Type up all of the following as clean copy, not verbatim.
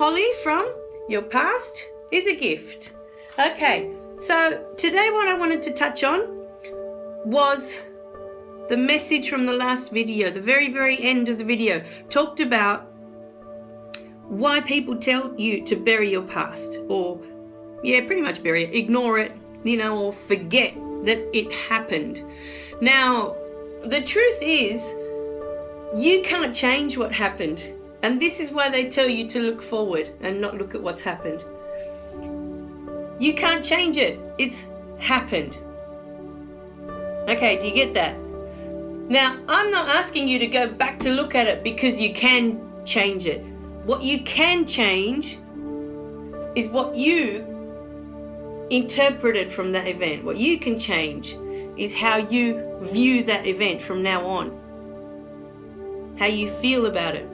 Holly from Your Past is a Gift. Okay, so today what I wanted to touch on was the message from the last video. The very end of the video talked about why people tell you to bury your past, or pretty much bury it, ignore it, or forget that it happened. Now, the truth is, you can't change what happened. And this is why they tell you to look forward and not look at what's happened. You can't change it. It's happened. Okay, do you get that? Now, I'm not asking you to go back to look at it because you can change it. What you can change is what you interpreted from that event. What you can change is how you view that event from now on. How you feel about it.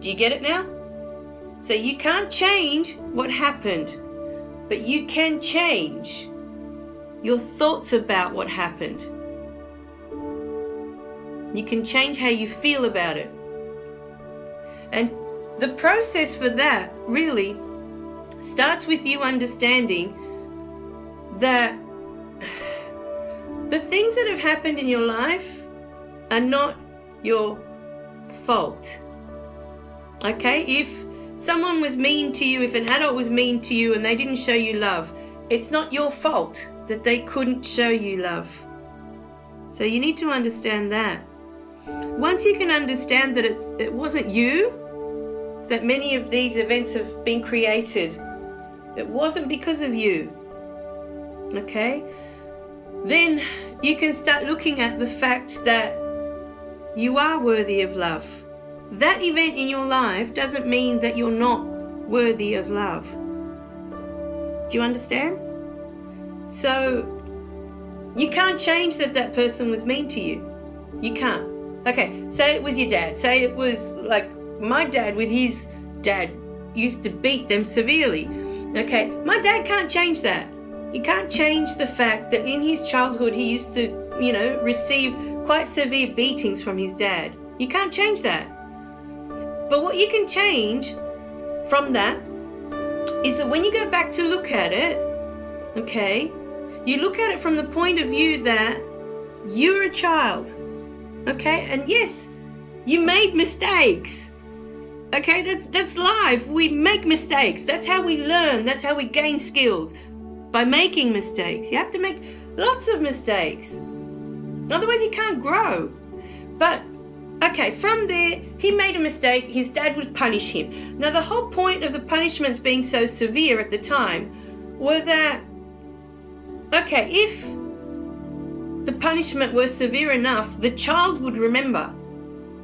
Do you get it now? So you can't change what happened, but you can change your thoughts about what happened. You can change how you feel about it. And the process for that really starts with you understanding that the things that have happened in your life are not your fault. Okay, if someone was mean to you, if an adult was mean to you and they didn't show you love, it's not your fault that they couldn't show you love. So you need to understand that. Once you can understand that it wasn't you, that many of these events have been created, it wasn't because of you, okay, then you can start looking at the fact that you are worthy of love. That event in your life doesn't mean that you're not worthy of love. Do you understand? So you can't change that person was mean to you. You can't. Okay, say it was your dad. Say it was like my dad with his dad used to beat them severely. Okay, my dad can't change that. He can't change the fact that in his childhood he used to, receive quite severe beatings from his dad. You can't change that. But what you can change from that is that when you go back to look at it, okay, you look at it from the point of view that you're a child, okay, and yes, you made mistakes, okay, that's life. We make mistakes. That's how we learn. That's how we gain skills, by making mistakes. You have to make lots of mistakes, otherwise you can't grow. But okay, from there, he made a mistake, his dad would punish him. Now, the whole point of the punishments being so severe at the time were that, okay, if the punishment was severe enough, the child would remember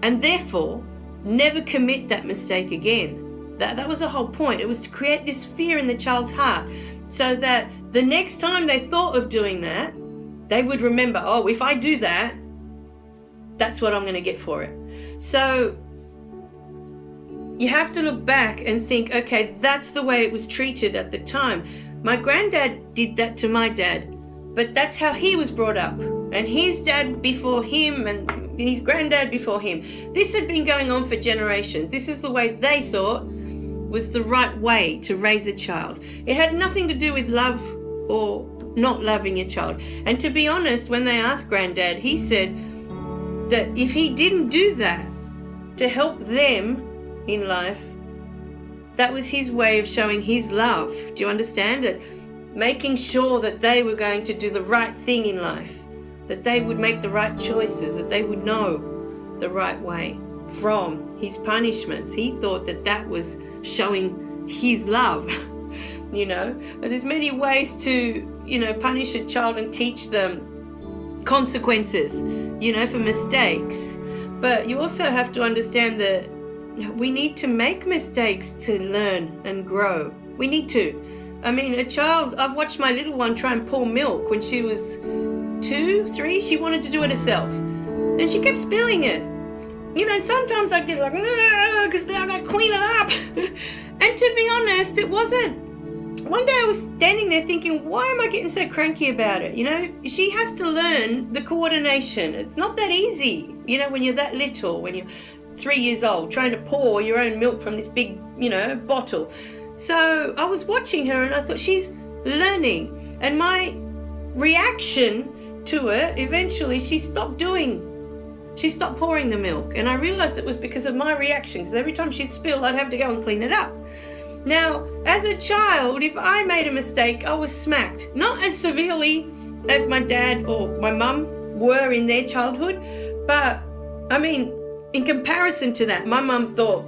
and therefore never commit that mistake again. That was the whole point. It was to create this fear in the child's heart so that the next time they thought of doing that, they would remember, oh, if I do that, that's what I'm going to get for it. So you have to look back and think, okay, that's the way it was treated at the time. My granddad did that to my dad, but that's how he was brought up. And his dad before him and his granddad before him. This had been going on for generations. This is the way they thought was the right way to raise a child. It had nothing to do with love or not loving your child. And to be honest, when they asked granddad, he said that if he didn't do that to help them in life, that was his way of showing his love. Do you understand it? Making sure that they were going to do the right thing in life, that they would make the right choices, that they would know the right way from his punishments. He thought that was showing his love. But there's many ways to, punish a child and teach them consequences, for mistakes. But you also have to understand that we need to make mistakes to learn and grow. We need to. I mean, a child, I've watched my little one try and pour milk when she was 2, 3. She wanted to do it herself. And she kept spilling it. Sometimes I'd get like, because now I got to clean it up. And to be honest, it wasn't. One day I was standing there thinking, why am I getting so cranky about it? She has to learn the coordination. It's not that easy, when you're that little, when you're 3 years old, trying to pour your own milk from this big, bottle. So I was watching her and I thought, she's learning. And my reaction to it, eventually she stopped pouring the milk. And I realized it was because of my reaction, because every time she'd spill, I'd have to go and clean it up. Now, as a child, if I made a mistake, I was smacked. Not as severely as my dad or my mum were in their childhood, but I mean, in comparison to that, my mum thought,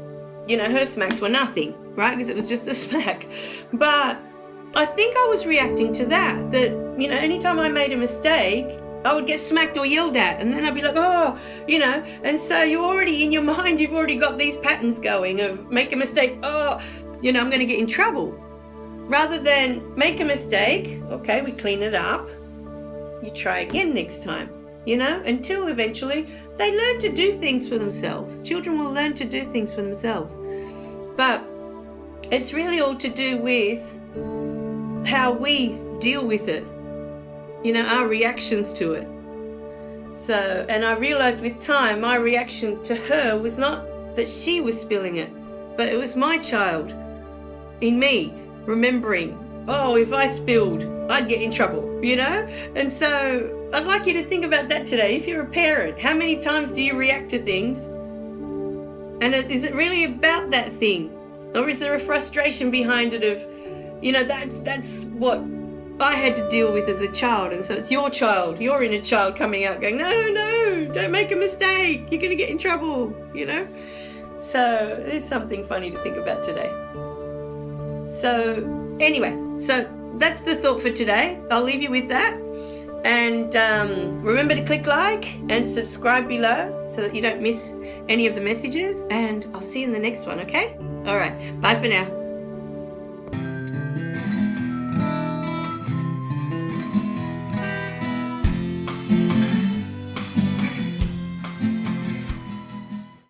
her smacks were nothing, right? Because it was just a smack. But I think I was reacting to that anytime I made a mistake, I would get smacked or yelled at, and then I'd be like, and so you already, in your mind, you've already got these patterns going of make a mistake, I'm going to get in trouble. Rather than make a mistake, okay, we clean it up, you try again next time, until eventually they learn to do things for themselves. Children will learn to do things for themselves. But it's really all to do with how we deal with it, our reactions to it. So, and I realized with time, my reaction to her was not that she was spilling it, but it was my child in me remembering, if I spilled, I'd get in trouble, And so I'd like you to think about that today. If you're a parent, how many times do you react to things? And is it really about that thing? Or is there a frustration behind it of, that's what I had to deal with as a child. And so it's your child, your inner child coming out going, no, don't make a mistake. You're going to get in trouble, So there's something funny to think about today. So anyway, so that's the thought for today. I'll leave you with that. And remember to click like and subscribe below so that you don't miss any of the messages. And I'll see you in the next one, okay? All right. Bye for now.